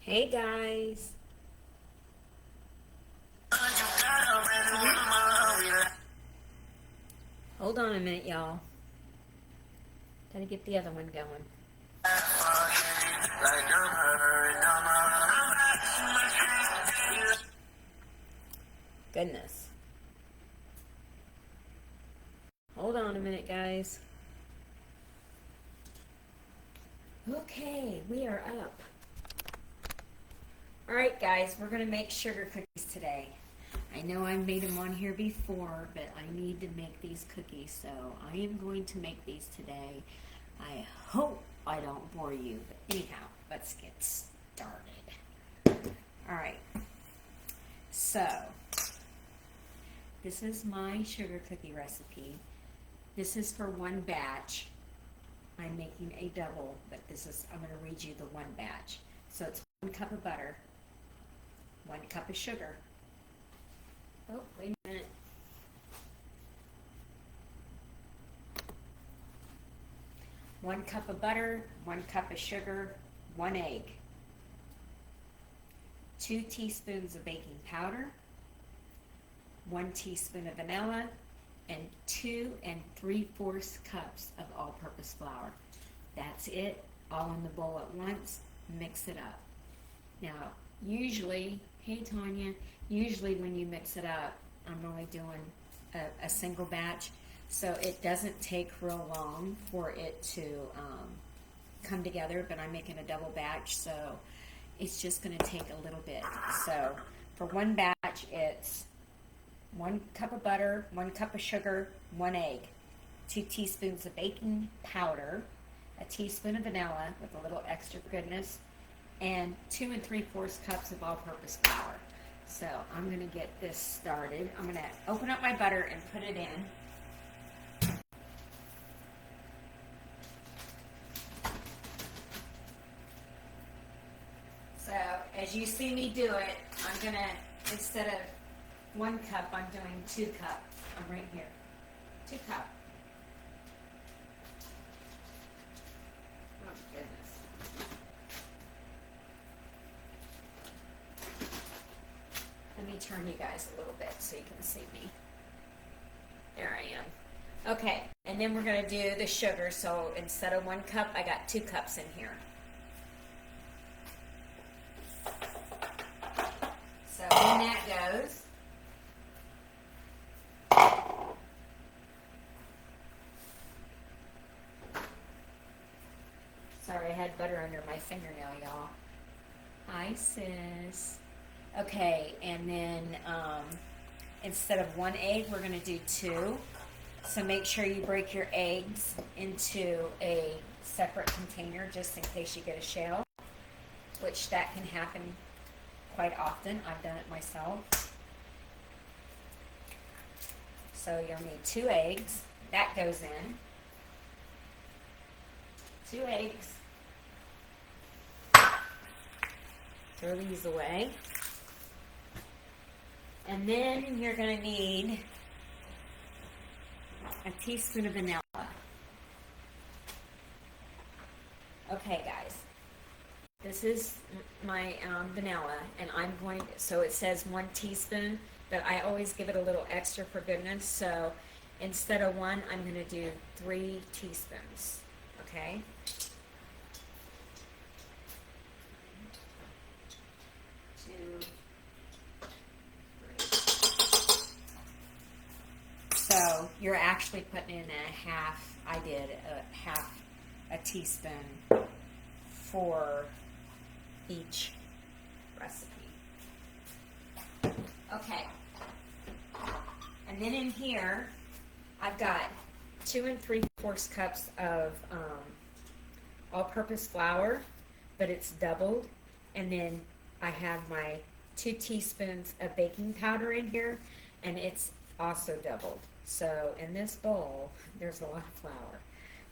Hey guys. Hold on a minute, y'all. Gotta get the other one going. Goodness. Hold on a minute, guys. Okay, we are up. Alright, guys, we're gonna make sugar cookies today. I know I've made them on here before, but I need to make these cookies, so I am going to make these today. I hope I don't bore you, but anyhow, let's get started. Alright, so this is my sugar cookie recipe. This is for one batch. I'm making a double, but I'm going to read you the one batch. So it's 1 cup of butter, 1 cup of sugar. Oh, wait a minute. One cup of butter, 1 cup of sugar, 1 egg, 2 teaspoons of baking powder, 1 teaspoon of vanilla, and 2 3/4 cups of all-purpose flour. That's it, all in the bowl at once. Mix it up. Now, usually, hey Tanya, usually when you mix it up, I'm only doing a single batch, so it doesn't take real long for it to come together, but I'm making a double batch, so it's just going to take a little bit. So for one batch, it's 1 cup of butter, 1 cup of sugar, 1 egg, 2 teaspoons of baking powder, a teaspoon of vanilla with a little extra goodness, and 2 3/4 cups of all-purpose flour. So I'm going to get this started. I'm going to open up my butter and put it in. So as you see me do it, I'm going to, instead of 1 cup, I'm doing 2 cup. I'm right here. 2 cup. Oh, goodness. Let me turn you guys a little bit so you can see me. There I am. Okay, and then we're going to do the sugar. So instead of 1 cup, I got 2 cups in here. So in that goes. Sorry, I had butter under my fingernail, y'all. Hi, sis. Okay, and then instead of 1 egg, we're going to do 2. So make sure you break your eggs into a separate container just in case you get a shell, which that can happen quite often. I've done it myself. So you'll need 2 eggs. That goes in. 2 eggs. Throw these away. And then you're going to need a teaspoon of vanilla. Okay, guys. This is my vanilla, and I'm going to, so it says 1 teaspoon, but I always give it a little extra for goodness. So instead of 1, I'm going to do 3 teaspoons. Okay? So you're actually putting in a half, I did a half a teaspoon for each recipe. Okay. And then in here, I've got 2 3/4 cups of all-purpose flour, but it's doubled. And then I have my 2 teaspoons of baking powder in here, and it's also doubled. So in this bowl, there's a lot of flour.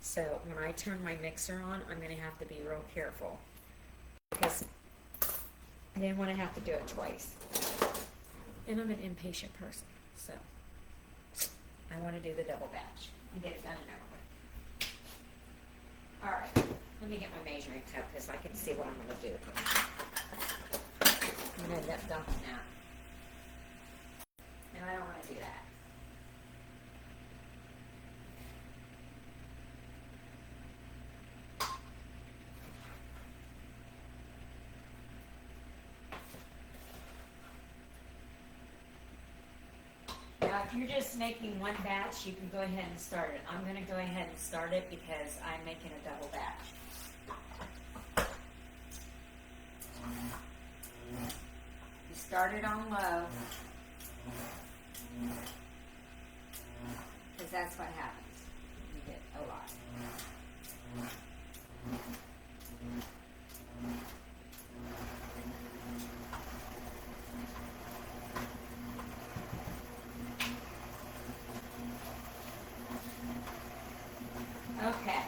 So when I turn my mixer on, I'm going to have to be real careful because I didn't want to have to do it twice. And I'm an impatient person, so I want to do the double batch and get it done and over with. All right, let me get my measuring cup because I can see what I'm going to do. I'm going to end up dumping that. And I don't want to do that. Now, if you're just making one batch, you can go ahead and start it. I'm going to go ahead and start it because I'm making a double batch. You start it on low, because that's what happens. You get a lot. Okay.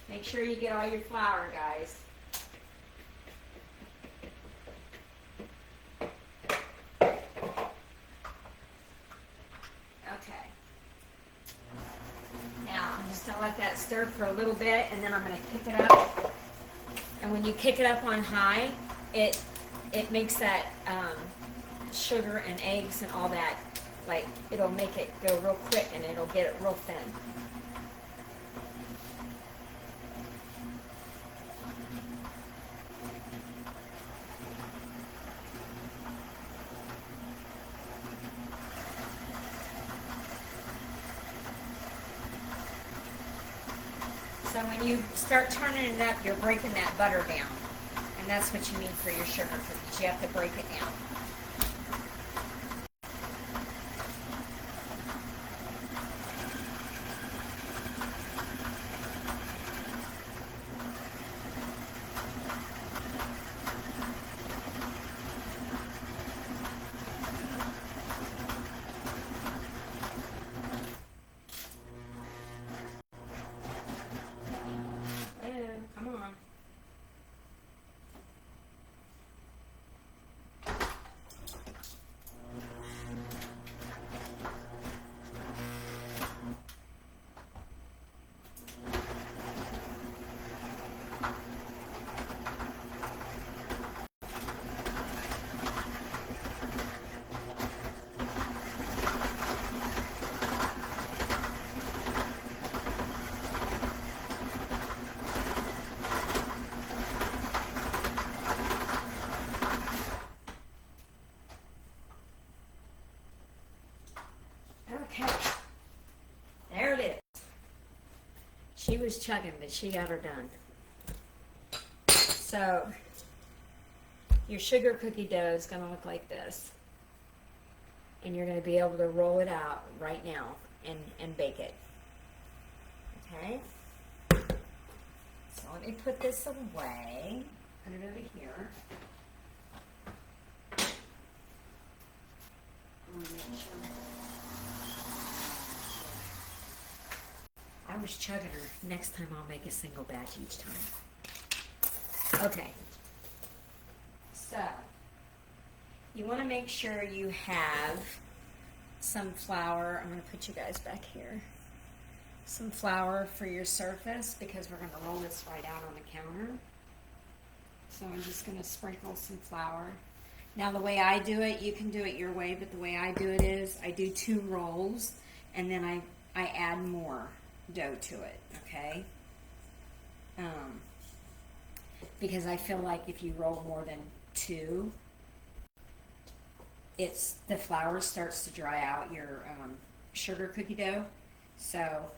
Make sure you get all your flour, guys. Okay. Now, I'm just going to let that stir for a little bit, and then I'm going to kick it up. And when you kick it up on high, it makes that sugar and eggs and all that, like, it'll make it go real quick, and it'll get it real thin. So when you start turning it up, you're breaking that butter down. And that's what you need for your sugar cookies. You have to break it down. Come on. Okay. There it is. She was chugging, but she got her done. So, your sugar cookie dough is going to look like this. And you're going to be able to roll it out right now and bake it. Okay? So let me put this away. Put it over here. I was chugging her. Next time I'll make a single batch each time. Okay. So, you want to make sure you have some flour. I'm going to put you guys back here. Some flour for your surface because we're going to roll this right out on the counter. So I'm just going to sprinkle some flour. Now the way I do it, you can do it your way, but the way I do it is I do 2 rolls and then I add more dough to it, okay? Because I feel like if you roll more than 2, the flour starts to dry out your sugar cookie dough. So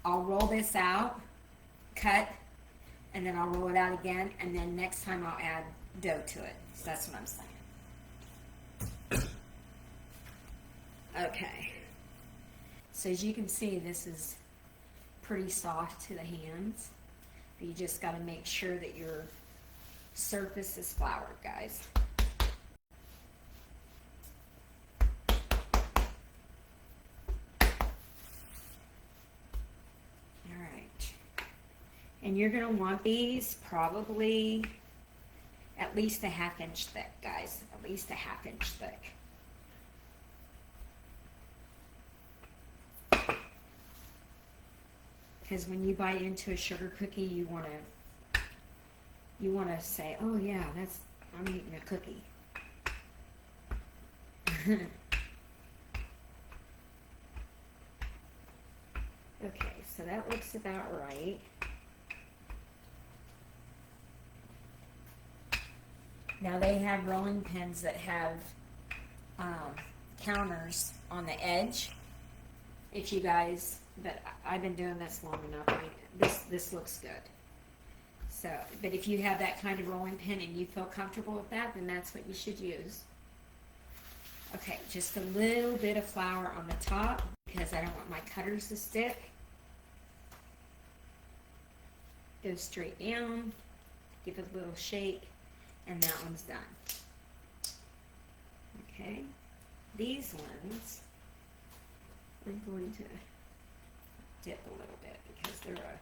I'll roll this out, cut, and then I'll roll it out again, and then next time I'll add dough to it. So that's what I'm saying. Okay. So as you can see, this pretty soft to the hands. You just got to make sure that your surface is floured, guys. All right. And you're going to want these probably at least a 1/2 inch thick, guys. At least a 1/2 inch thick. Because when you bite into a sugar cookie, you want to say, "Oh yeah, I'm eating a cookie." Okay, so that looks about right. Now they have rolling pins that have counters on the edge. If you guys, but I've been doing this long enough. This looks good. So, but if you have that kind of rolling pin and you feel comfortable with that, then that's what you should use. Okay, just a little bit of flour on the top because I don't want my cutters to stick. Go straight down, give it a little shake, and that one's done. Okay, these ones I'm going to dip a little bit because they're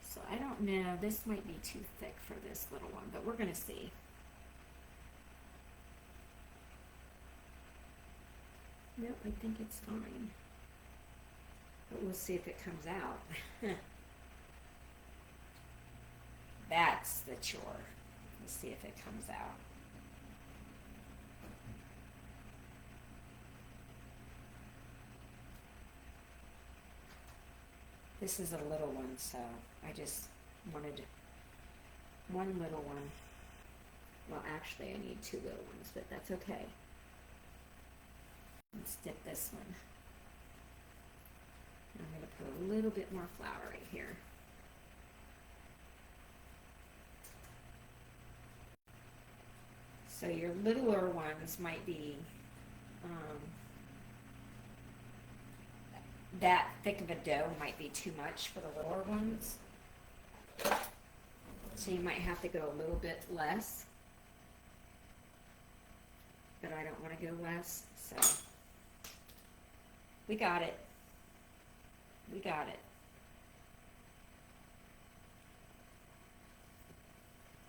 so I don't know, this might be too thick for this little one, but we're going to see. No, I think it's fine. But we'll see if it comes out. That's the chore. Let's see if it comes out. This is a little one, so I just wanted one little one. Well, actually, I need 2 little ones, but that's okay. Let's dip this one. I'm going to put a little bit more flour right here. So your littler ones might be that thick of a dough might be too much for the littler ones. So you might have to go a little bit less. But I don't want to go less, so we got it. We got it.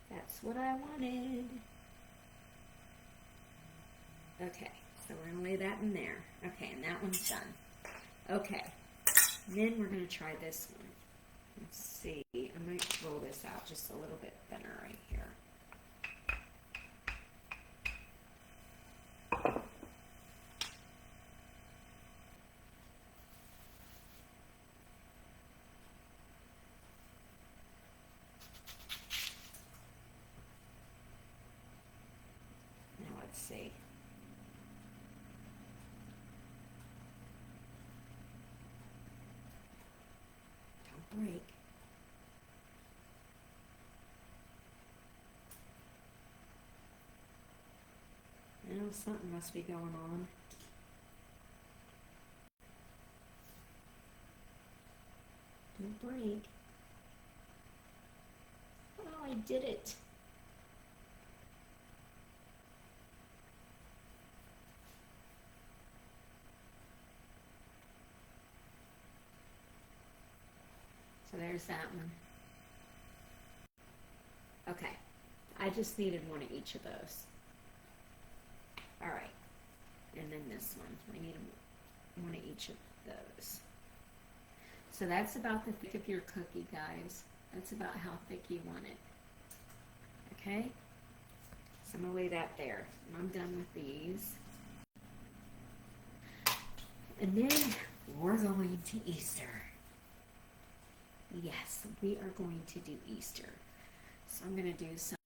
That's what I wanted. Okay, so we're going to lay that in there. Okay, and that one's done. Okay, and then we're going to try this one. Let's see, I might roll this out just a little bit thinner right here. Now let's see. Don't break. You know, something must be going on. Don't break. Oh, I did it. So there's that one. Okay. I just needed one of each of those. All right. And then this one. I need one of each of those. So that's about the thick of your cookie, guys. That's about how thick you want it. Okay? So I'm going to lay that there. I'm done with these. And then we're going to Easter. Yes, we are going to do Easter. So I'm going to do some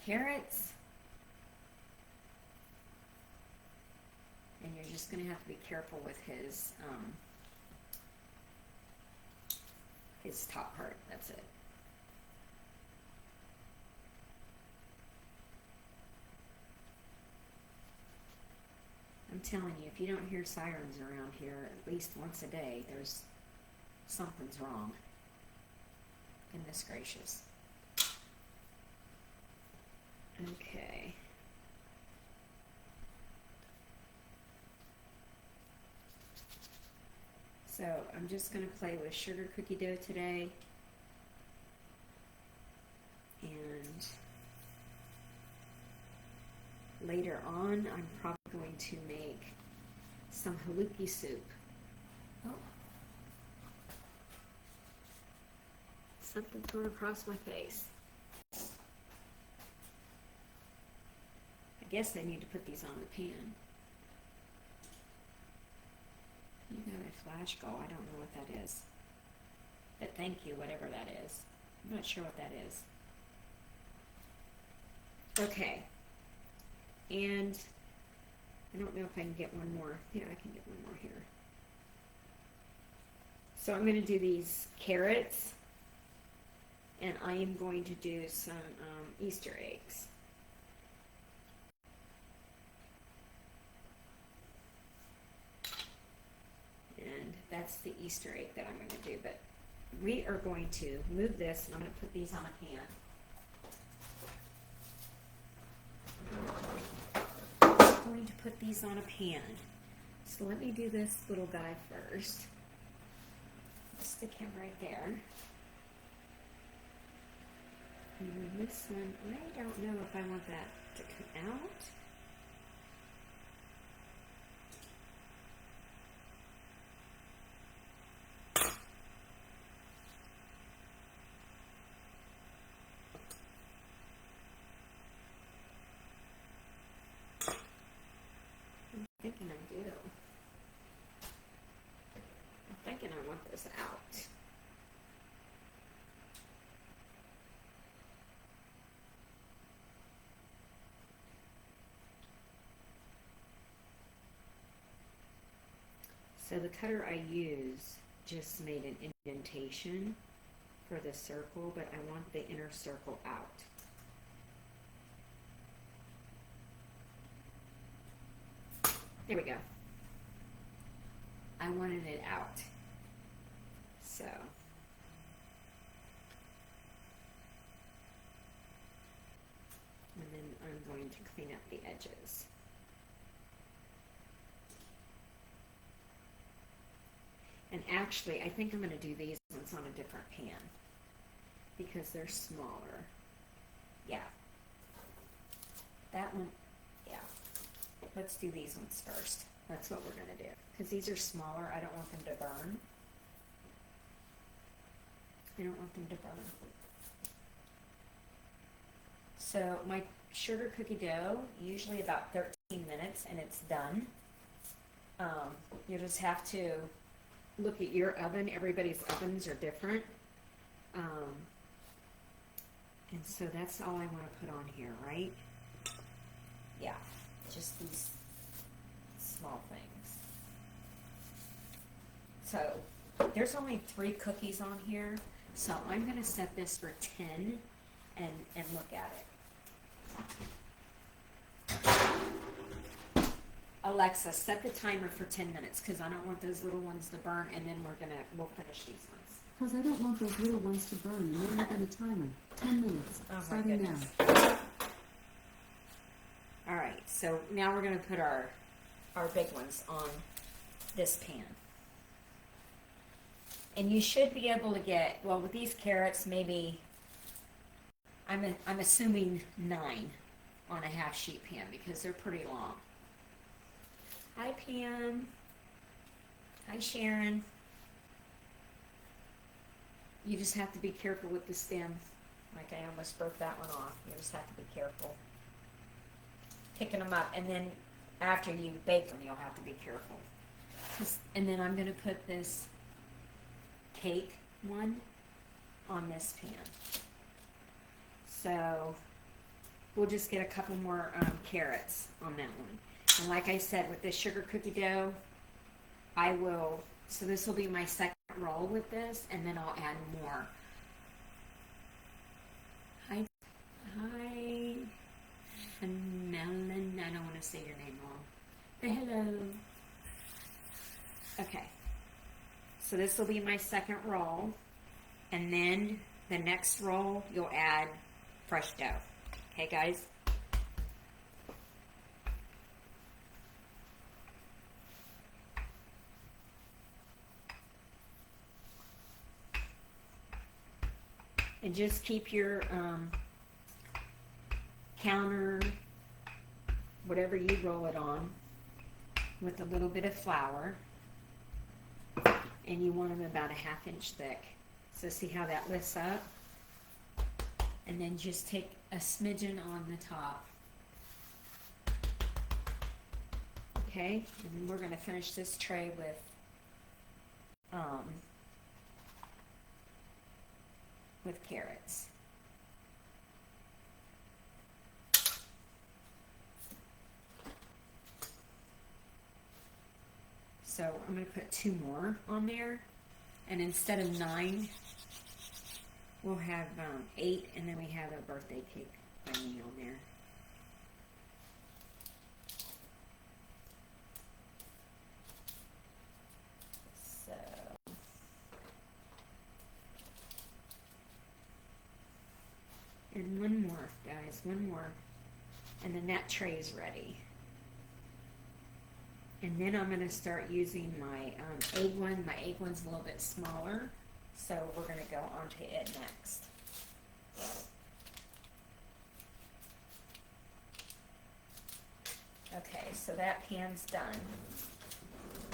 carrots. And you're just going to have to be careful with his top part. That's it. I'm telling you, if you don't hear sirens around here at least once a day, there's Something's wrong. Goodness gracious. Okay. So I'm just going to play with sugar cookie dough today. And later on, I'm probably going to make some haluki soup. Oh. Something thrown across my face. I guess I need to put these on the pan. You got a flash goal. I don't know what that is. But thank you, whatever that is. I'm not sure what that is. Okay. And I don't know if I can get one more. Yeah, I can get one more here. So I'm going to do these carrots. And I am going to do some Easter eggs. And that's the Easter egg that I'm going to do. But we are going to move this, and I'm going to put these on a pan. I'm going to put these on a pan. So let me do this little guy first. Stick him right there. And this one, I don't know if I want that to come out. I'm thinking I do. I'm thinking I want this out. So the cutter I use just made an indentation for the circle, but I want the inner circle out. There we go. I wanted it out. So. And then I'm going to clean up the edges. And actually, I think I'm going to do these ones on a different pan because they're smaller. Yeah. That one, yeah. Let's do these ones first. That's what we're going to do. Because these are smaller, I don't want them to burn. I don't want them to burn. So my sugar cookie dough, usually about 13 minutes and it's done. You just have to look at your oven. Everybody's ovens are different. And so that's all I want to put on here, right? Yeah, just these small things. So there's only 3 cookies on here. So I'm going to set this for 10 and look at it. Alexa, set the timer for 10 minutes because I don't want those little ones to burn, and then we'll finish these ones. Because I don't want those little ones to burn, and then we're going to timer. 10 minutes, Oh my starting goodness. now. All right, so now we're going to put our big ones on this pan. And you should be able to get, well, with these carrots, maybe, I'm assuming 9 on a half sheet pan because they're pretty long. Hi, Pam. Hi, Sharon. You just have to be careful with the stem. Like I almost broke that one off. You just have to be careful. Picking them up, and then after you bake them, you'll have to be careful. And then I'm going to put this cake one on this pan. So we'll just get a couple more carrots on that one. And like I said, with this sugar cookie dough, I will, so this will be my second roll with this, and then I'll add more. Hi, Melon, I don't want to say your name wrong. Say hello. Okay. So this will be my second roll. And then the next roll, you'll add fresh dough. Okay, guys? And just keep your counter, whatever you roll it on, with a little bit of flour. And you want them about a 1/2 inch thick. So see how that lifts up? And then just take a smidgen on the top. Okay, and then we're going to finish this tray with carrots. So I'm going to put 2 more on there, and instead of 9, we'll have 8, and then we have a birthday cake by me on there. So, and one more, guys, one more, and then that tray is ready. And then I'm going to start using my egg one. My egg one's a little bit smaller, so we're going to go on to it next. Okay, so that pan's done.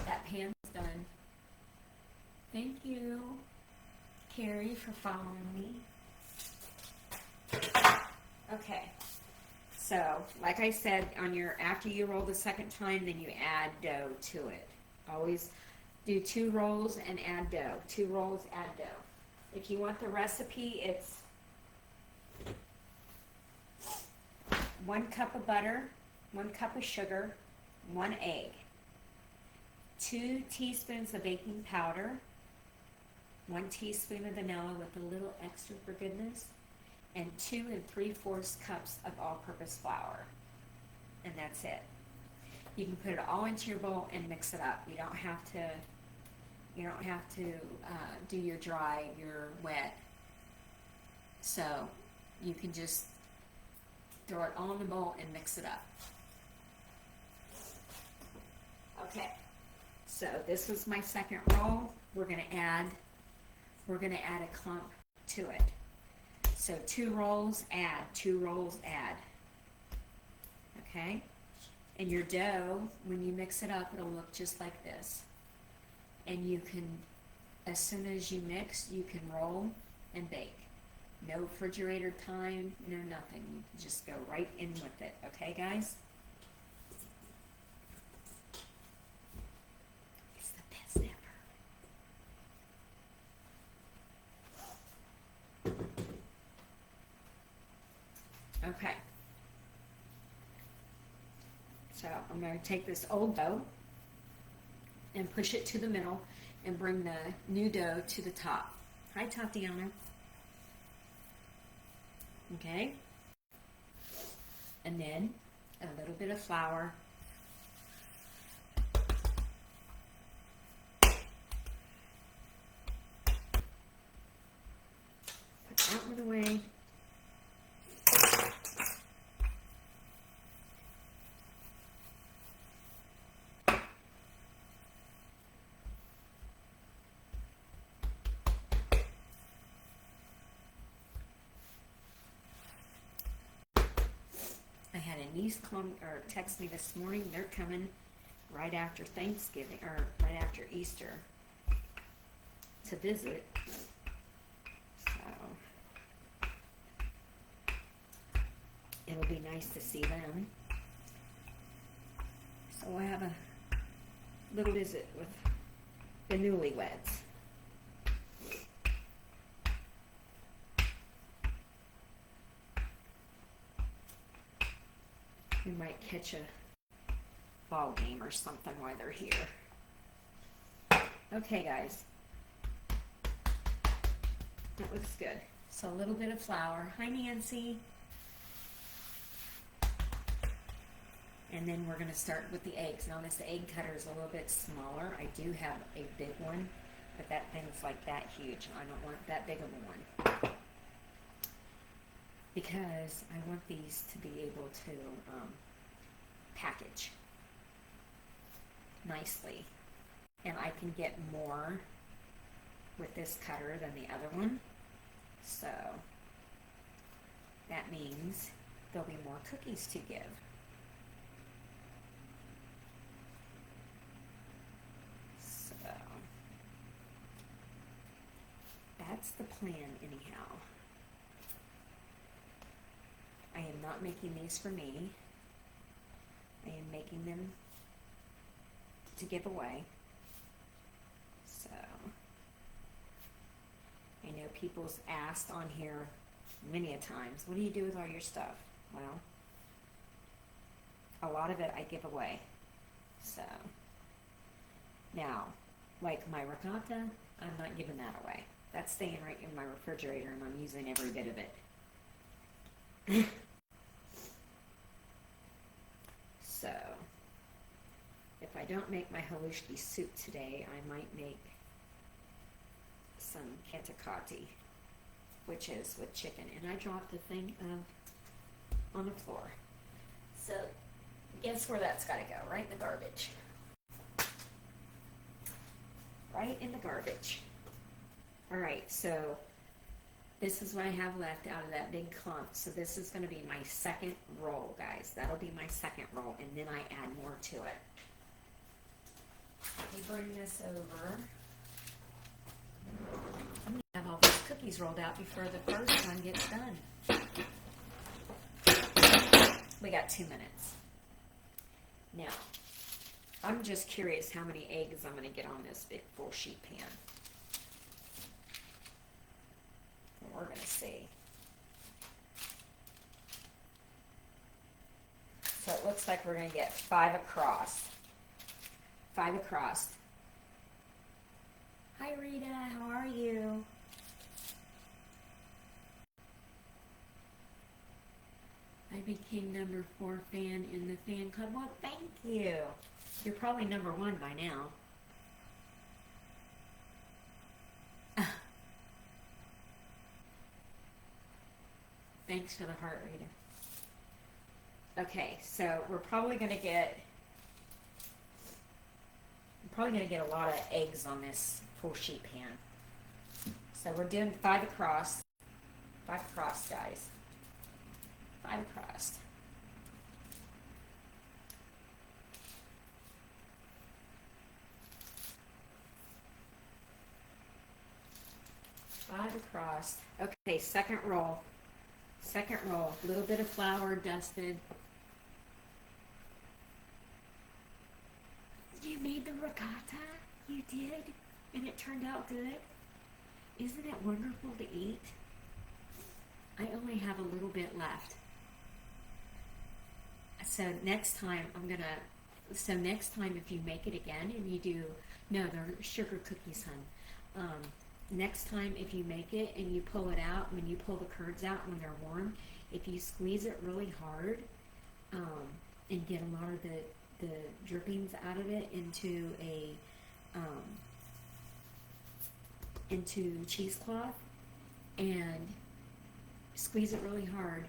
That pan's done. Thank you, Carrie, for following me. Okay. So, like I said, after you roll the second time, then you add dough to it. Always do 2 rolls and add dough. 2 rolls, add dough. If you want the recipe, it's 1 cup of butter, 1 cup of sugar, 1 egg, 2 teaspoons of baking powder, 1 teaspoon of vanilla with a little extra for goodness, and 2 3/4 cups of all-purpose flour, and that's it. You can put it all into your bowl and mix it up. You don't have to. Do your dry, your wet. So you can just throw it all in the bowl and mix it up. Okay. So this was my second roll. We're gonna add a clump to it. So 2 rolls, add, 2 rolls, add. Okay? And your dough, when you mix it up, it'll look just like this. And you can, as soon as you mix, you can roll and bake. No refrigerator time, no nothing. You can just go right in with it. Okay, guys? It's the best ever. Okay. So I'm going to take this old dough and push it to the middle and bring the new dough to the top. Hi, Tatiana. Okay. And then a little bit of flour. Put that one away. I had a niece text me this morning. They're coming right after Thanksgiving, or right after Easter, to visit. So it'll be nice to see them. So we'll have a little visit with the newlyweds. We might catch a ball game or something while they're here. Okay, guys. That looks good. So a little bit of flour. Hi, Nancy. And then we're going to start with the eggs. Notice the egg cutter is a little bit smaller. I do have a big one, but that thing's like that huge. I don't want that big of a one. Because I want these to be able to package nicely. And I can get more with this cutter than the other one. So that means there'll be more cookies to give. So that's the plan anyhow. I am not making these for me. I am making them to give away. So I know people's asked on here many a times, what do you do with all your stuff? Well, a lot of it I give away. So now, like my ricotta, I'm not giving that away. That's staying right in my refrigerator and I'm using every bit of it. So, if I don't make my halushki soup today, I might make some kantakati, which is with chicken. And I dropped the thing on the floor. So, guess where that's got to go? Right in the garbage. Right in the garbage. All right, so this is what I have left out of that big clump. So this is going to be my second roll, guys. That'll be my second roll, and then I add more to it. Let me bring this over. I'm going to have all these cookies rolled out before the first one gets done. We got 2 minutes. Now, I'm just curious how many eggs I'm going to get on this big full sheet pan. We're going to see. So it looks like we're going to get 5 across. 5 across. Hi Rita, how are you? I became number 4 fan in the fan club. Well, thank you. You're probably number 1 by now. Thanks for the heart, Rita. Okay, so we're probably going to get a lot of eggs on this full sheet pan. So we're doing 5 across. 5 across, guys. 5 across. Five across. Okay, second roll. Second roll, a little bit of flour dusted. You made the ricotta? You did? And it turned out good? Isn't it wonderful to eat? I only have a little bit left. So next time next time if you make it again and you do, no, they're sugar cookies, hun. Next time if you make it and you pull it out, when you pull the curds out when they're warm, if you squeeze it really hard and get a lot of the drippings out of it into cheesecloth and squeeze it really hard,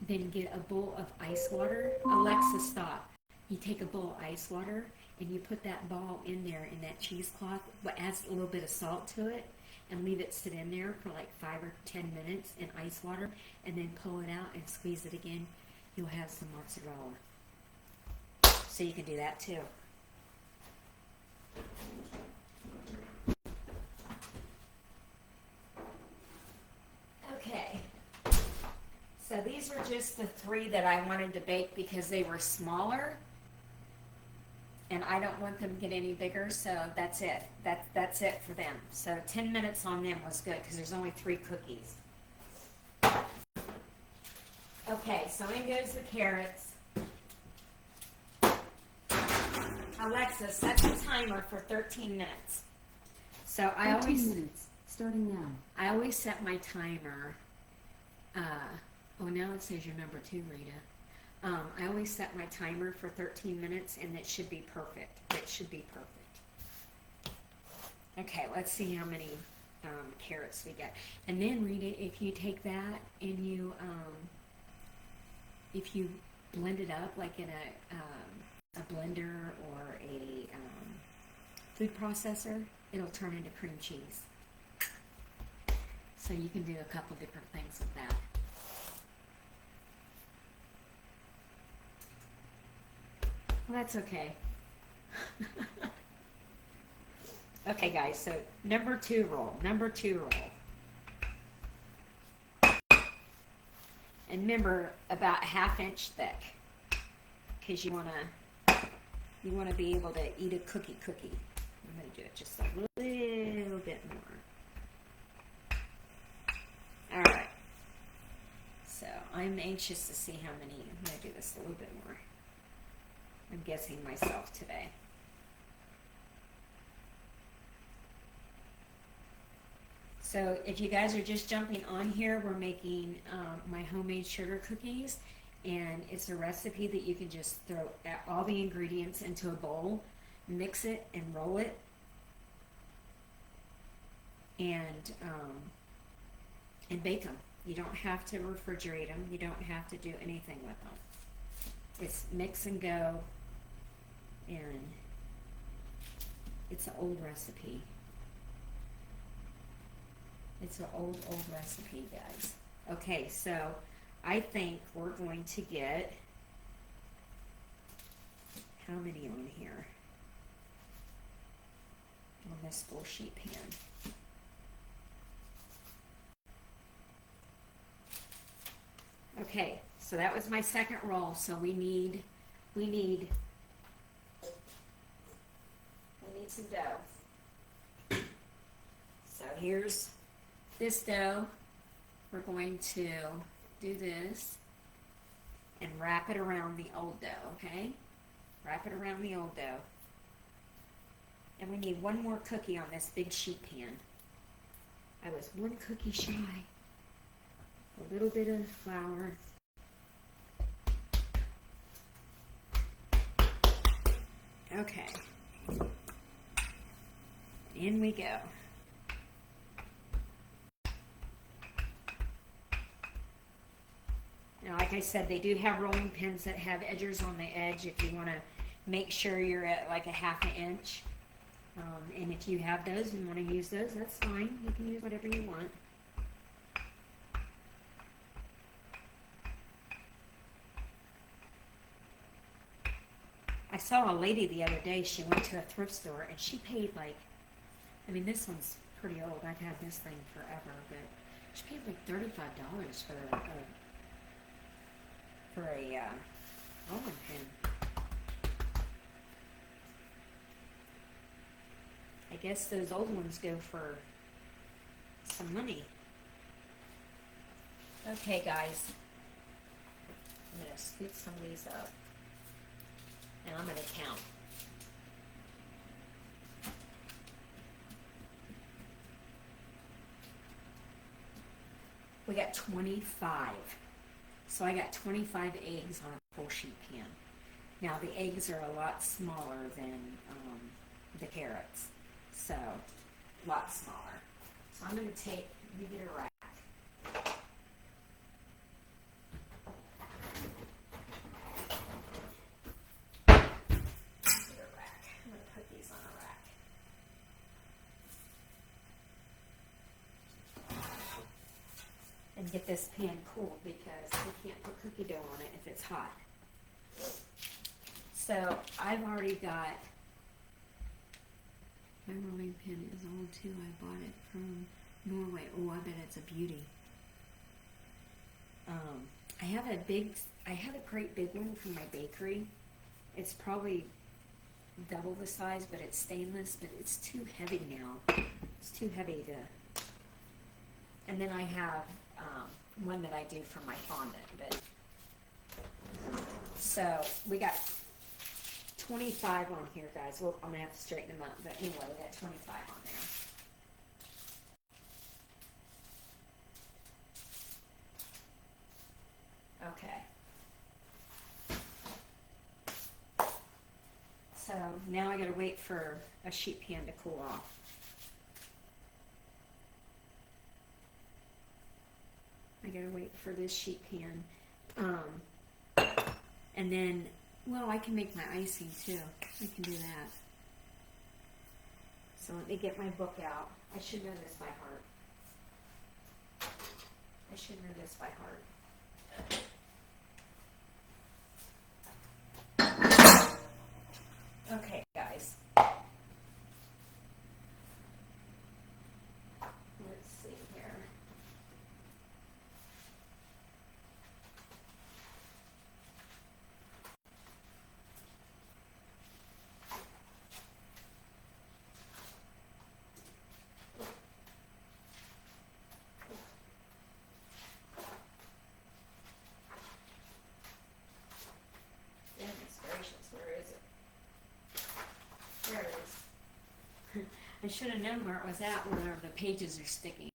then get a bowl of ice water. Alexa, stop. You take a bowl of ice water and you put that ball in there in that cheesecloth, but adds a little bit of salt to it and leave it sit in there for like 5 or 10 minutes in ice water and then pull it out and squeeze it again. You'll have some mozzarella. So you can do that too. Okay. So these were just the 3 that I wanted to bake because they were smaller. And I don't want them to get any bigger, so that's it. That's it for them. So 10 minutes on them was good because there's only 3 cookies. Okay, so in goes the carrots. Alexa, set the timer for 13 minutes. So I 13 always minutes, starting now. I always set my timer. Now it says you're number 2, Rita. I always set my timer for 13 minutes, and it should be perfect. It should be perfect. Okay, let's see how many carrots we get. And then read it, if you take that and you, if you blend it up like in a blender or a food processor, it'll turn into cream cheese. So you can do a couple different things with that. Well, that's okay. Okay, guys, so number two roll. And remember, about 1/2 inch thick, because you wanna be able to eat a cookie. I'm gonna do it just a little bit more. All right. So I'm anxious to see how many. I'm gonna do this a little bit more. I'm guessing myself today. So if you guys are just jumping on here, we're making my homemade sugar cookies, and it's a recipe that you can just throw all the ingredients into a bowl, mix it and roll it, and bake them. You don't have to refrigerate them. You don't have to do anything with them. It's mix and go, and it's an old recipe. It's an old recipe, guys. Okay, so I think we're going to get, how many on here? On this full sheet pan. Okay, so that was my second roll. So we need some dough. So here's this dough. We're going to do this and wrap it around the old dough, okay? Wrap it around the old dough. And we need one more cookie on this big sheet pan. I was one cookie shy. A little bit of flour. Okay. In we go. Now, like I said, they do have rolling pins that have edgers on the edge if you want to make sure you're at like a 1/2 inch. And if you have those and want to use those, that's fine. You can use whatever you want. I saw a lady the other day, she went to a thrift store and she paid like, I mean, this one's pretty old. I've had this thing forever, but she paid like $35 for a rolling pin. I guess those old ones go for some money. Okay, guys. I'm going to scoop some of these up. And I'm going to count. We got 25. So I got 25 eggs on a full sheet pan. Now the eggs are a lot smaller than the carrots. So, a lot smaller. So I'm going to get a rack. I'm going to put these on a rack. And get this pan cool because we can't put cookie dough on it if it's hot. So I've already got, my rolling pin is old too. I bought it from Norway. Oh, I bet it's a beauty. I have a great big one from my bakery. It's probably double the size, but it's stainless, but it's too heavy now. It's too heavy to, and then I have one that I do for my fondant. But so we got 25 on here, guys. Well, I'm gonna have to straighten them up, but anyway, we got 25 on there. Okay. So now I gotta wait for a sheet pan to cool off. I gotta wait for this sheet pan. And then, well, I can make my icing too. I can do that. So let me get my book out. I should know this by heart. I should know this by heart. Okay, guys. Let's see here. Goodness gracious, where is it? There it is. I should have known where it was at where the pages are sticking.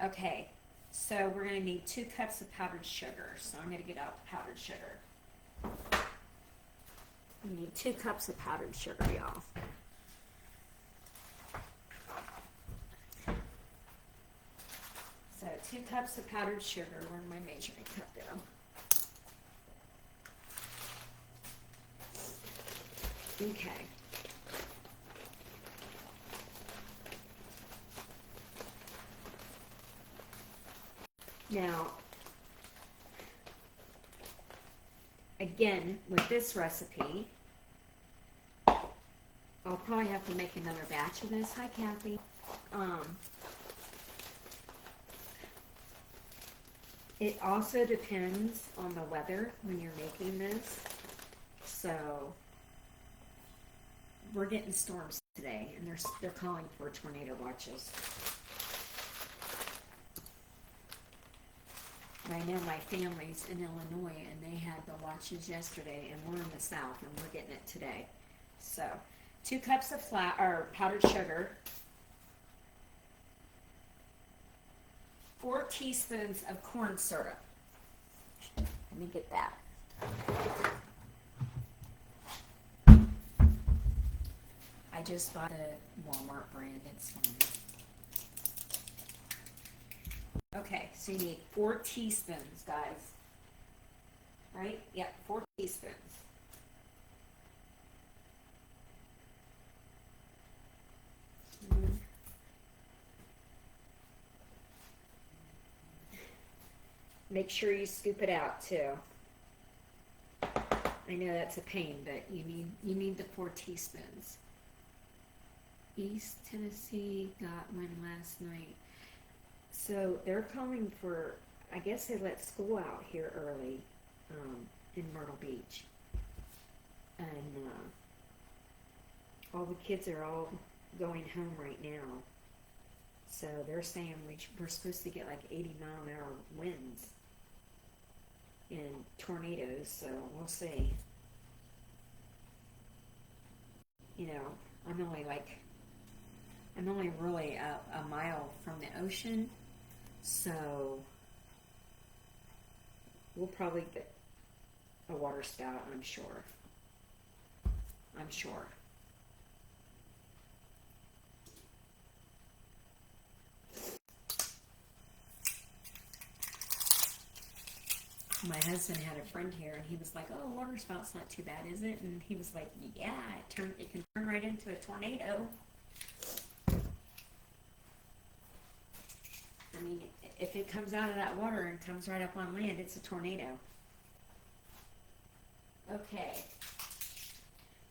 Okay, so we're going to need 2 cups of powdered sugar. So I'm going to get out the powdered sugar. We need 2 cups of powdered sugar, y'all. So 2 cups of powdered sugar. Where'd my measuring cup go? Okay. Now, again, with this recipe, I'll probably have to make another batch of this. Hi, Kathy. It also depends on the weather when you're making this. So, we're getting storms today, and they're calling for tornado watches. I know my family's in Illinois, and they had the watches yesterday, and we're in the South, and we're getting it today. So, 2 cups of powdered sugar, 4 teaspoons of corn syrup. Let me get that. I just bought a Walmart brand. It's fine. Okay, so you need 4 teaspoons, guys. Right? Yep, 4 teaspoons. Make sure you scoop it out too. I know that's a pain, but you need the 4 teaspoons. East Tennessee got one last night. So they're calling for, I guess they let school out here early in Myrtle Beach. And all the kids are all going home right now. So they're saying we're supposed to get like 80-mile-an-hour winds and tornadoes, so we'll see. You know, I'm only really a mile from the ocean, so we'll probably get a water spout, I'm sure. My husband had a friend here, and he was like, "Oh, water spout's not too bad, is it?" And he was like, "Yeah, it can turn right into a tornado." I mean, if it comes out of that water and comes right up on land, it's a tornado. Okay.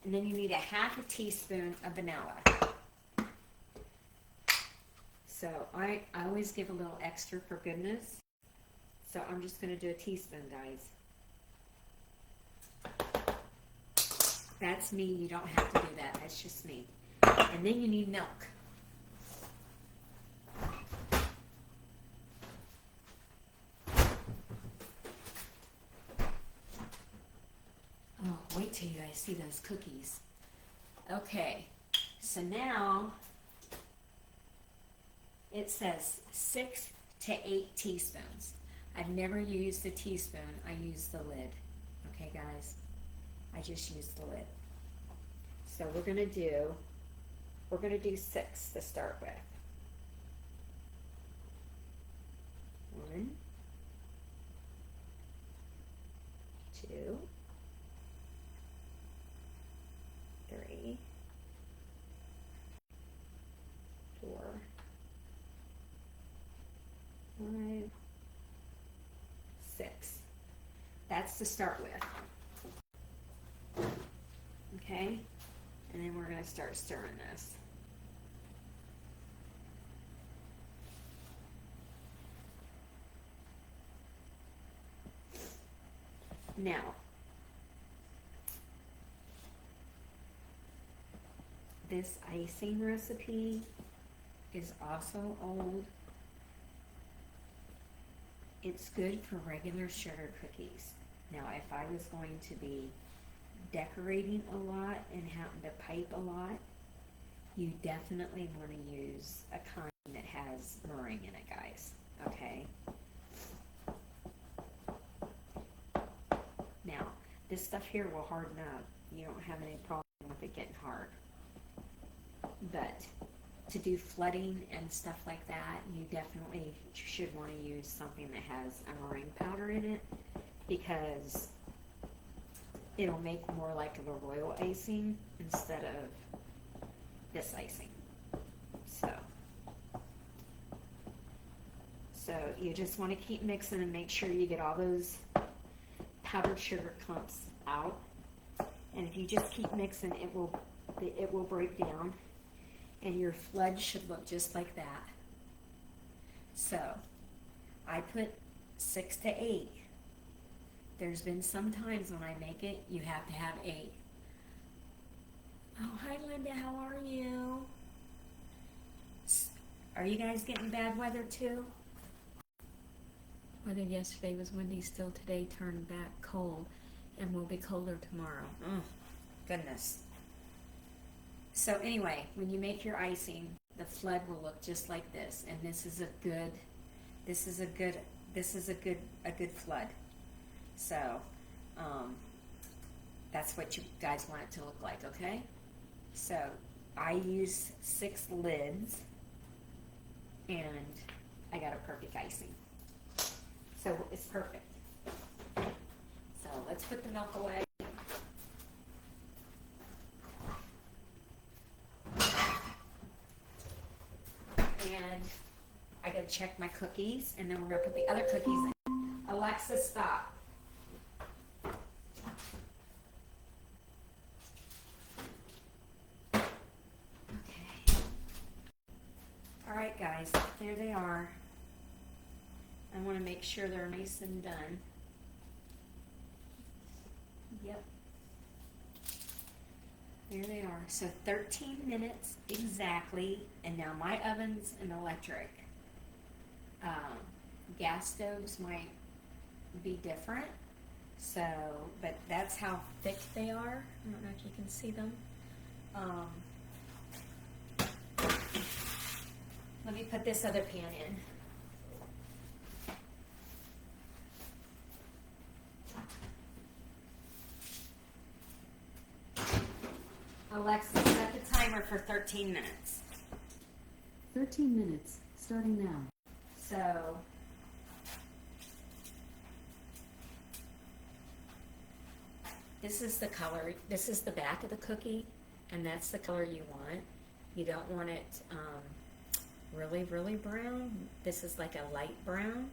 And then you need a 1/2 teaspoon of vanilla. So I always give a little extra for goodness. So I'm just going to do a teaspoon, guys. That's me. You don't have to do that. That's just me. And then you need milk. Oh, wait till you guys see those cookies. Okay. So now it says 6 to 8 teaspoons. I've never used a teaspoon. I use the lid. Okay, guys? I just use the lid. So we're gonna do 6 to start with. 1, 2, 3, 4, 5, 6. That's to start with. Okay? And then we're going to start stirring this. Now, this icing recipe is also old. It's good for regular sugar cookies. Now, if I was going to be decorating a lot and happen to pipe a lot, you definitely want to use a kind that has meringue in it, guys. Okay? Now, this stuff here will harden up. You don't have any problem with it getting hard. But to do flooding and stuff like that, you definitely should want to use something that has a meringue powder in it, because it'll make more like of a royal icing instead of this icing. So you just want to keep mixing and make sure you get all those powdered sugar clumps out. And if you just keep mixing, it will break down, and your flood should look just like that. So I put 6 to 8. There's been some times when I make it, you have to have 8. Oh, hi Linda, how are you? Are you guys getting bad weather too? Weather yesterday was windy, still today turned back cold, and will be colder tomorrow. Oh, goodness. So anyway, when you make your icing, the flood will look just like this, and this is a good flood. So, that's what you guys want it to look like, okay? So, I use 6 lids, and I got a perfect icing. So, it's perfect. So, let's put the milk away. And I gotta check my cookies, and then we're gonna put the other cookies in. Alexa, stop. Okay. Alright guys, there they are. I want to make sure they're nice and done. Yep. There they are. So 13 minutes exactly, and now my oven's an electric. Gas stoves might be different. So, but that's how thick they are. I don't know if you can see them. Let me put this other pan in. Alexa, set the timer for 13 minutes. 13 minutes, starting now. So, this is the color, this is the back of the cookie, and that's the color you want. You don't want it really, really brown. This is like a light brown.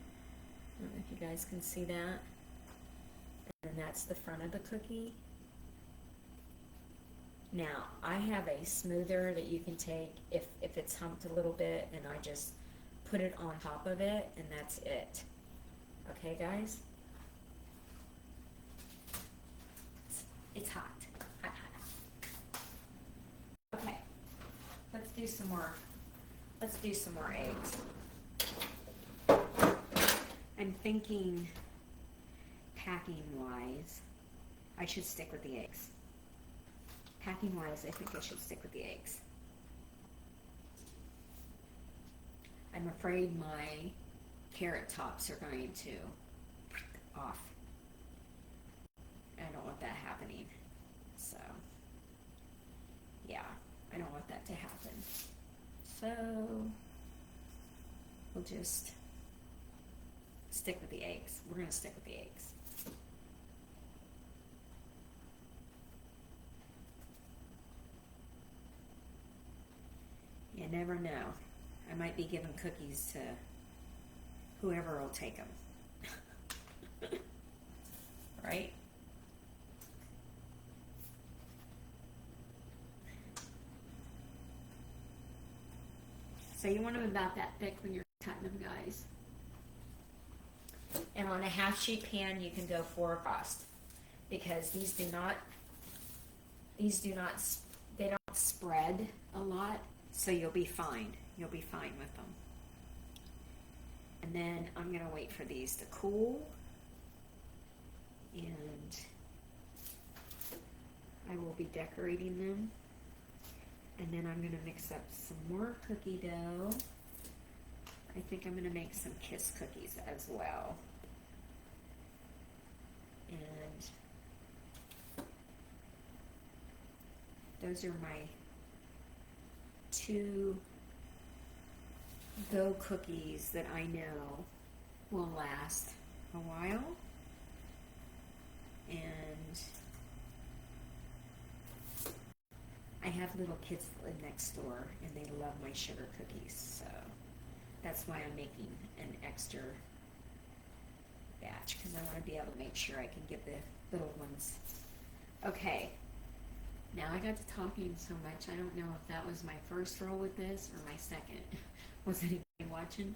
I don't know if you guys can see that. And then that's the front of the cookie. Now, I have a smoother that you can take if it's humped a little bit, and I just put it on top of it, and that's it. Okay, guys? It's hot. Hot, hot. Okay. Let's do some more eggs. I'm thinking packing-wise, I should stick with the eggs. Packing-wise, I think I should stick with the eggs. I'm afraid my carrot tops are going to off. I don't want that happening. So, yeah, I don't want that to happen. So, we'll just stick with the eggs. We're gonna stick with the eggs. You never know. I might be giving cookies to whoever will take them. Right? So you want them about that thick when you're cutting them, guys. And on a half sheet pan, you can go 4 across, because these do not, they don't spread a lot, so you'll be fine. You'll be fine with them. And then I'm gonna wait for these to cool, and I will be decorating them. And then I'm gonna mix up some more cookie dough. I think I'm gonna make some Kiss cookies as well. And those are my 2 dough cookies that I know will last a while. And I have little kids that live next door, and they love my sugar cookies, so that's why I'm making an extra batch, because I want to be able to make sure I can give the little ones. Okay, now I got to talking so much, I don't know if that was my first roll with this or my second. Was anybody watching?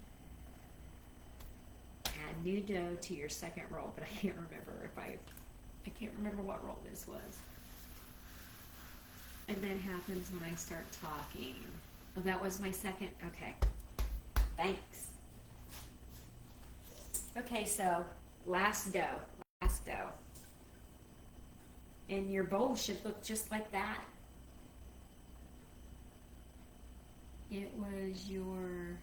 Add new dough to your second roll, but I can't remember I can't remember what roll this was. And that happens when I start talking. Oh, that was my second? Okay. Thanks. Okay, so last dough. And your bowl should look just like that. It was your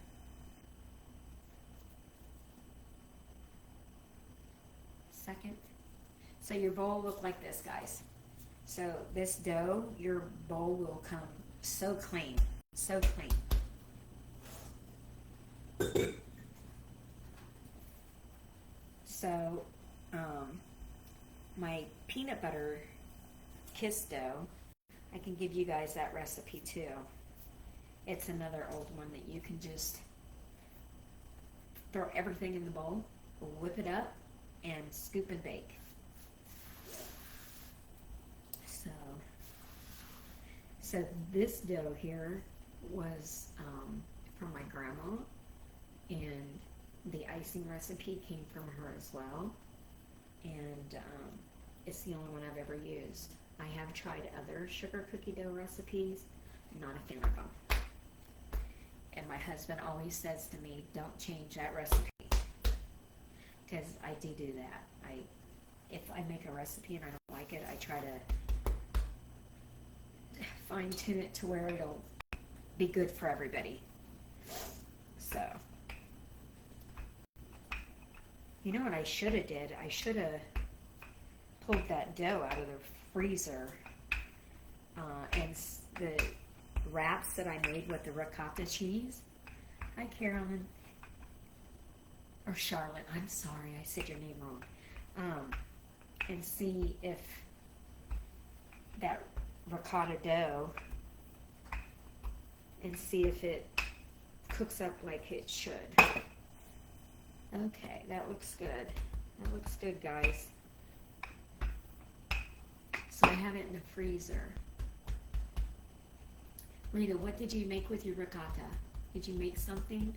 second. So your bowl looked like this, guys. So this dough, your bowl will come so clean, so clean. So, my peanut butter Kiss dough, I can give you guys that recipe too. It's another old one that you can just throw everything in the bowl, whip it up, and scoop and bake. So this dough here was from my grandma, and the icing recipe came from her as well, and it's the only one I've ever used. I have tried other sugar cookie dough recipes, not a fan of them. And my husband always says to me, don't change that recipe, because I do that. If I make a recipe and I don't like it, I try to fine tune it to where it'll be good for everybody. So, you know what I should have did? I should have pulled that dough out of the freezer, and the wraps that I made with the ricotta cheese. Hi, Carolyn. Or Charlotte. I'm sorry, I said your name wrong. And see if that ricotta dough, and see if it cooks up like it should. Okay, that looks good. That looks good, guys. So I have it in the freezer. Rita, what did you make with your ricotta? Did you make something?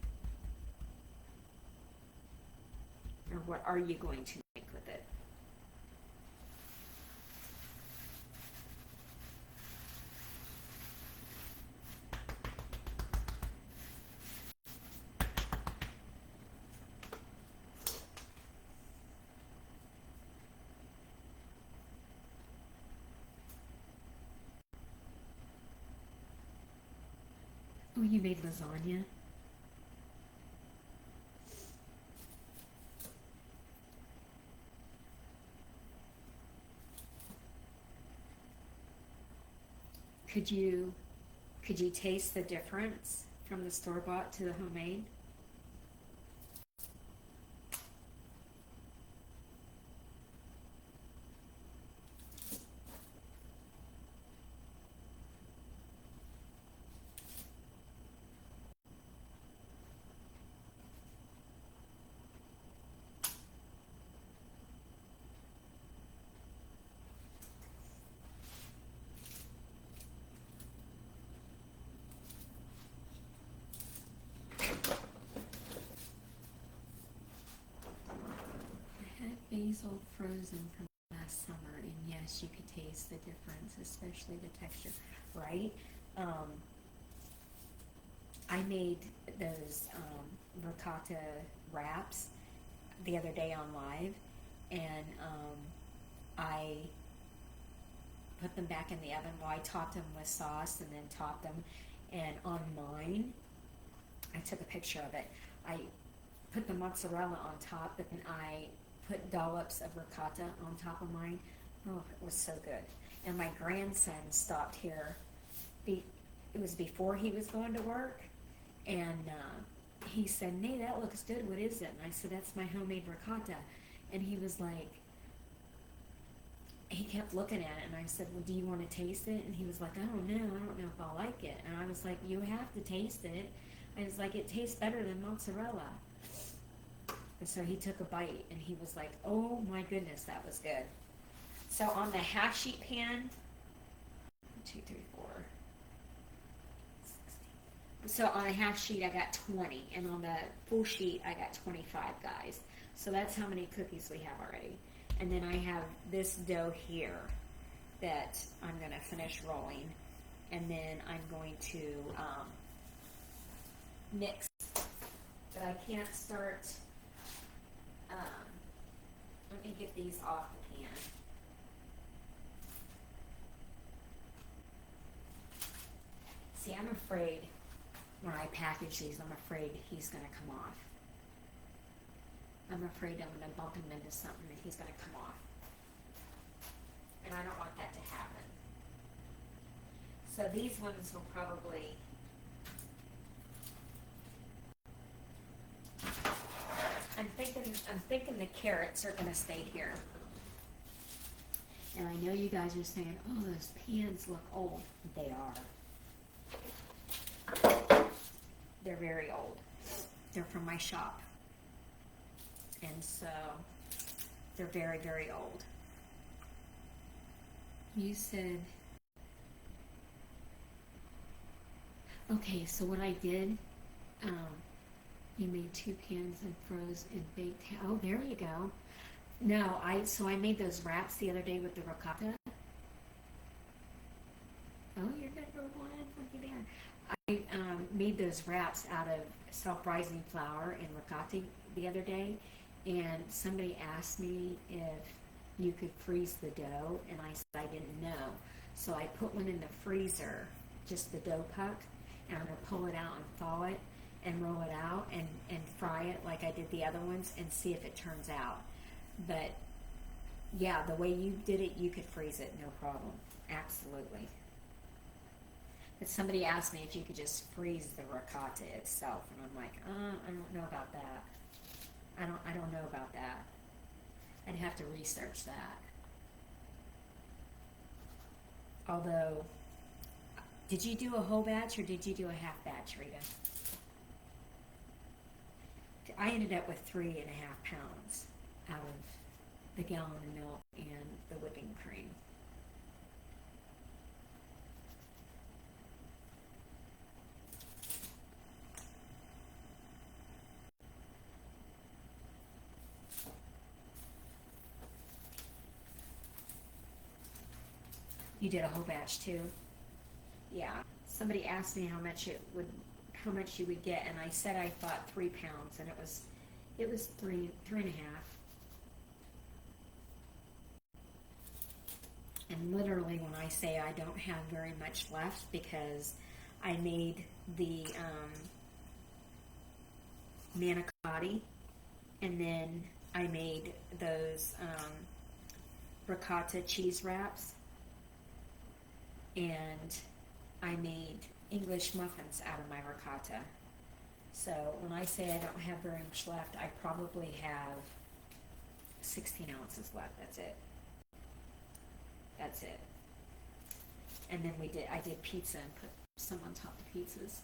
Or what are you going to make with it? Oh, you made lasagna? Could you taste the difference from the store-bought to the homemade? these old frozen from last summer, and yes, you could taste the difference, especially the texture, right? I made those ricotta wraps the other day on live, and I put them back in the oven. Well, I topped them with sauce and then topped them, and on mine, I took a picture of it. I put the mozzarella on top, but then I put dollops of ricotta on top of mine. Oh, it was so good. And my grandson stopped here. It was before he was going to work, and he said, "Nay, that looks good. What is it?" And I said, "That's my homemade ricotta." And he was like, he kept looking at it, and I said, "Well, do you want to taste it?" And he was like, "I don't know. I don't know if I'll like it." And I was like, "You have to taste it." I was like, "It tastes better than mozzarella." And so he took a bite, and he was like, "Oh my goodness, that was good." So on the half sheet pan, 2, 3, 4, 16. So on a half sheet, I got 20, and on the full sheet, I got 25 guys. So that's how many cookies we have already. And then I have this dough here that I'm going to finish rolling, and then I'm going to mix. But I can't start. Let me get these off the pan. See, I'm afraid when I package these, I'm afraid he's going to come off. I'm afraid I'm going to bump him into something and he's going to come off. And I don't want that to happen. So these ones will probably... I'm thinking the carrots are going to stay here. And I know you guys are saying, "Oh, those pans look old." They are. They're very old. They're from my shop. And so they're very, very old. You said, okay, so what I did, you made 2 pans and froze and baked. Oh, there you go. No, so I made those wraps the other day with the ricotta. Oh, you're good for one. Looky there. I made those wraps out of self-rising flour and ricotta the other day, and somebody asked me if you could freeze the dough, and I said I didn't know. So I put one in the freezer, just the dough puck, and I'm going to pull it out and thaw it and roll it out and fry it like I did the other ones and see if it turns out. But yeah, the way you did it, you could freeze it, no problem. Absolutely. But somebody asked me if you could just freeze the ricotta itself, and I'm like, I don't know about that. I don't know about that. I'd have to research that. Although, did you do a whole batch or did you do a half batch, Rita? I ended up with 3.5 pounds out of the gallon of milk and the whipping cream. You did a whole batch too? Yeah. Somebody asked me how much you would get, and I said I thought 3 pounds, and it was 3.5. And literally, when I say I don't have very much left, because I made the manicotti, and then I made those ricotta cheese wraps, and I made English muffins out of my ricotta. So when I say I don't have very much left, I probably have 16 ounces left. That's it. That's it. And then I did pizza and put some on top of pizzas.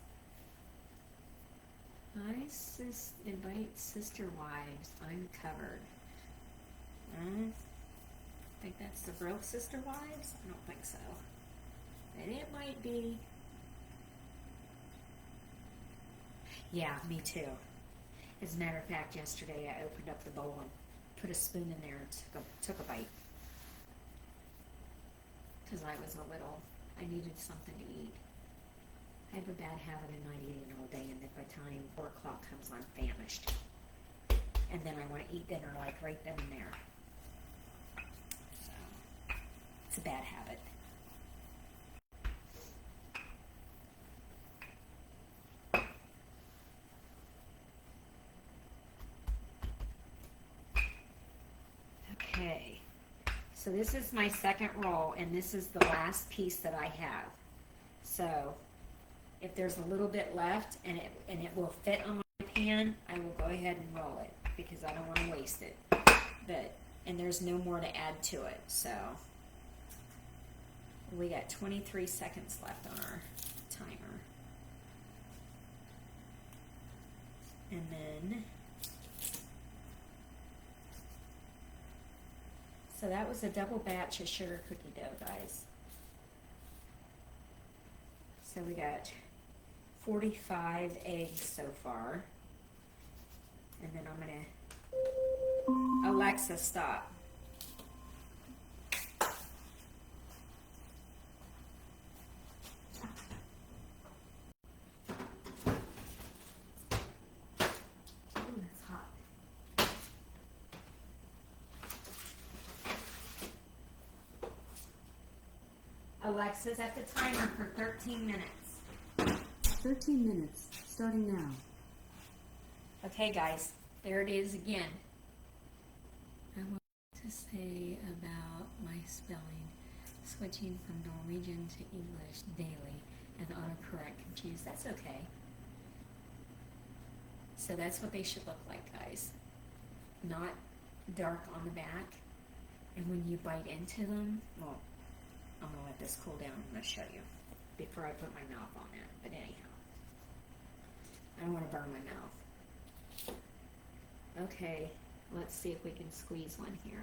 Invite sister wives. I'm covered. Think that's the broke sister wives? I don't think so. And it might be. Yeah, me too. As a matter of fact, yesterday I opened up the bowl and put a spoon in there and took a bite. Because I needed something to eat. I have a bad habit of not eating all day, and then by the time 4 o'clock comes, I'm famished. And then I want to eat dinner like right then and there. So, it's a bad habit. Okay, so this is my second roll, and this is the last piece that I have. So, if there's a little bit left and it will fit on my pan, I will go ahead and roll it because I don't want to waste it. And there's no more to add to it. So, we got 23 seconds left on our timer. And then, so that was a double batch of sugar cookie dough, guys. So we got 45 eggs so far. And then I'm gonna, Alexa, stop. Ooh, that's hot. Alexa, set the timer for 13 minutes. 13 minutes, starting now. Okay, guys, there it is again. I want to say about my spelling, switching from Norwegian to English daily and autocorrect confused. That's okay. So that's what they should look like, guys. Not dark on the back. And when you bite into them, well, I'm going to let this cool down. I'm going to show you before I put my mouth on it. But anyhow, I don't want to burn my mouth. Okay, let's see if we can squeeze one here.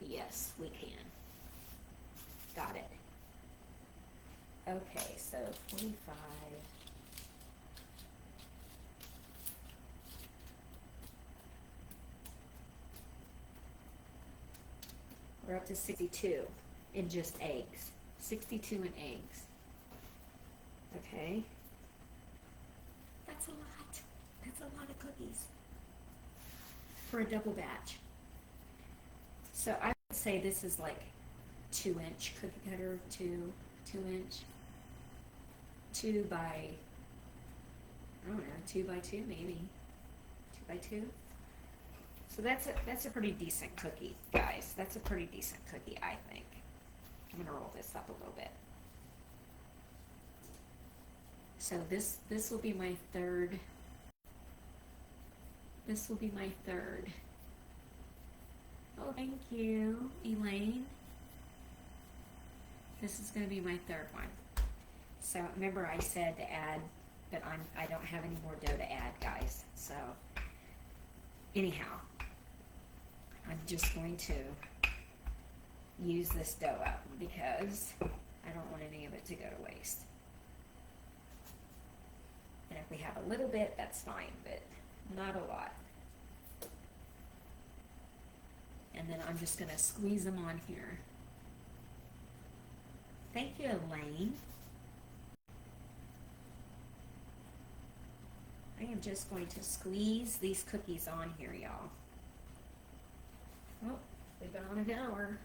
Yes, we can. Got it. Okay, so 45. We're up to 62 in just eggs. 62 in eggs. Okay. That's a lot. That's a lot of cookies for a double batch. So I would say this is like 2-inch cookie cutter, 2-inch, 2 by, I don't know, 2 by 2 maybe, 2 by 2. So that's a pretty decent cookie, guys. That's a pretty decent cookie, I think. I'm gonna roll this up a little bit. So this will be my third. This will be my third. Oh, thank you, Elaine. This is going to be my third one. So remember I said to add, but I don't have any more dough to add, guys. So anyhow, I'm just going to use this dough up because I don't want any of it to go to waste. And if we have a little bit, that's fine, but not a lot. And then I'm just going to squeeze them on here. Thank you, Elaine. I am just going to squeeze these cookies on here, y'all. Oh, we've been on an hour.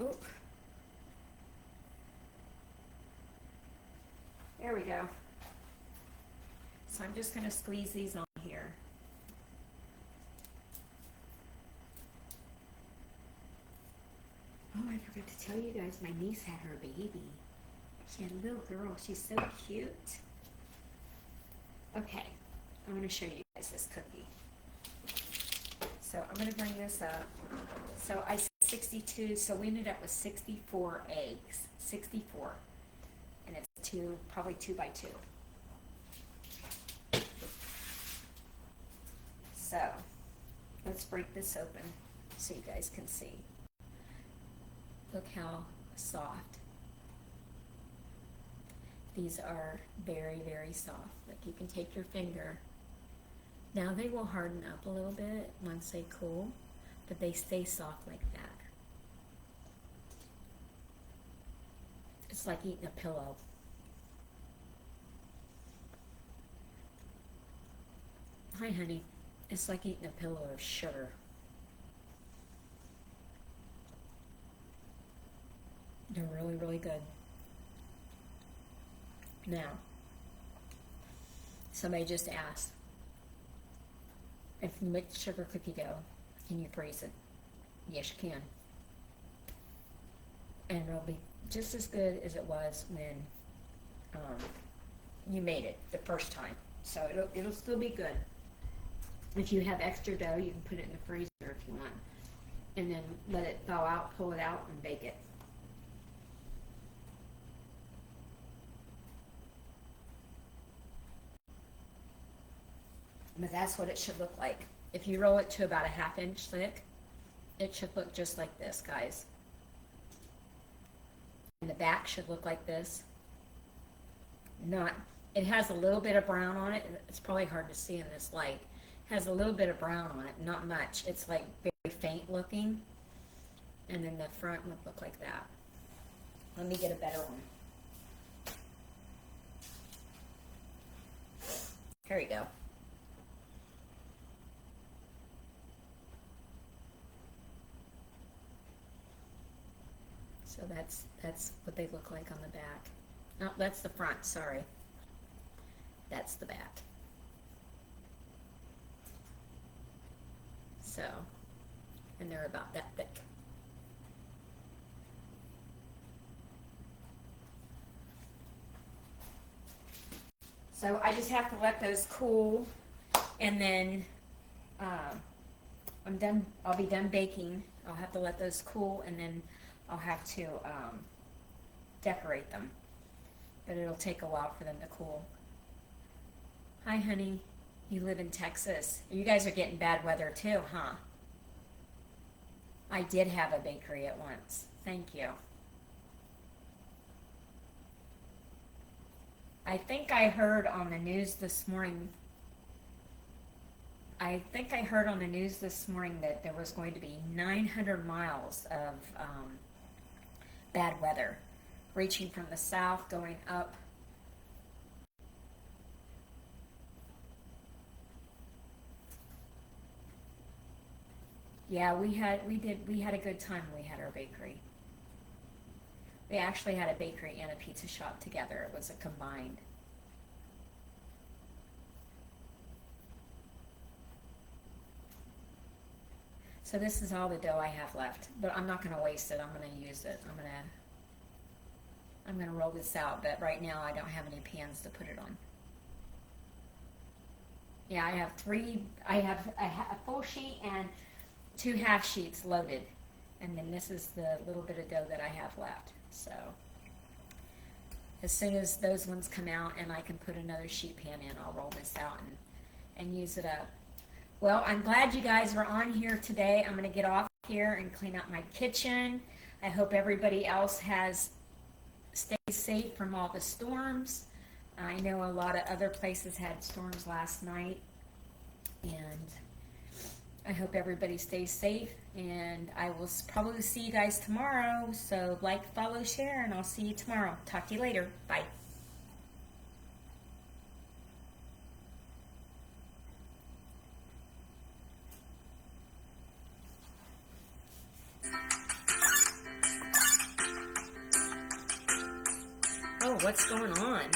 Oop. There we go. So I'm just going to squeeze these on here. Oh, I forgot to tell you guys, my niece had her baby. She had a little girl. She's so cute. Okay, I'm going to show you guys this cookie. So I'm going to bring this up. So I said 62, so we ended up with 64 eggs. 64. And it's probably 2 by 2. So let's break this open so you guys can see. Look how soft. These are very, very soft. Like you can take your finger. Now they will harden up a little bit once they cool, but they stay soft like that. It's like eating a pillow. Hi, honey. It's like eating a pillow of sugar. They're really, really good. Now, somebody just asked, if you make sugar cookie dough, can you freeze it? Yes, you can. And it'll be just as good as it was when you made it the first time. So it'll still be good. If you have extra dough, you can put it in the freezer if you want. And then let it thaw out, pull it out, and bake it. But that's what it should look like. If you roll it to about a 1/2 inch thick, it should look just like this, guys. And the back should look like this. It has a little bit of brown on it. It's probably hard to see in this light. It has a little bit of brown on it, not much. It's like very faint looking. And then the front would look like that. Let me get a better one. Here we go. So that's what they look like on the back. No, that's the front, sorry. That's the back. So, and they're about that thick. So I just have to let those cool, and then I'll be done baking. I'll have to let those cool, and then I'll have to decorate them. But it'll take a while for them to cool. Hi, honey. You live in Texas. You guys are getting bad weather too, huh? I did have a bakery at once. Thank you. I think I heard on the news this morning that there was going to be 900 miles of bad weather, reaching from the south, going up. Yeah, we had a good time when we had our bakery. We actually had a bakery and a pizza shop together. It was a combined. So this is all the dough I have left, but I'm not going to waste it. I'm going to use it. I'm going to roll this out, but right now I don't have any pans to put it on. Yeah, I have a full sheet and 2 half sheets loaded. And then this is the little bit of dough that I have left. So as soon as those ones come out and I can put another sheet pan in, I'll roll this out and use it up. Well, I'm glad you guys were on here today. I'm going to get off here and clean up my kitchen. I hope everybody else has stayed safe from all the storms. I know a lot of other places had storms last night, and I hope everybody stays safe, and I will probably see you guys tomorrow. So like, follow, share, and I'll see you tomorrow. Talk to you later. Bye. Oh, what's going on?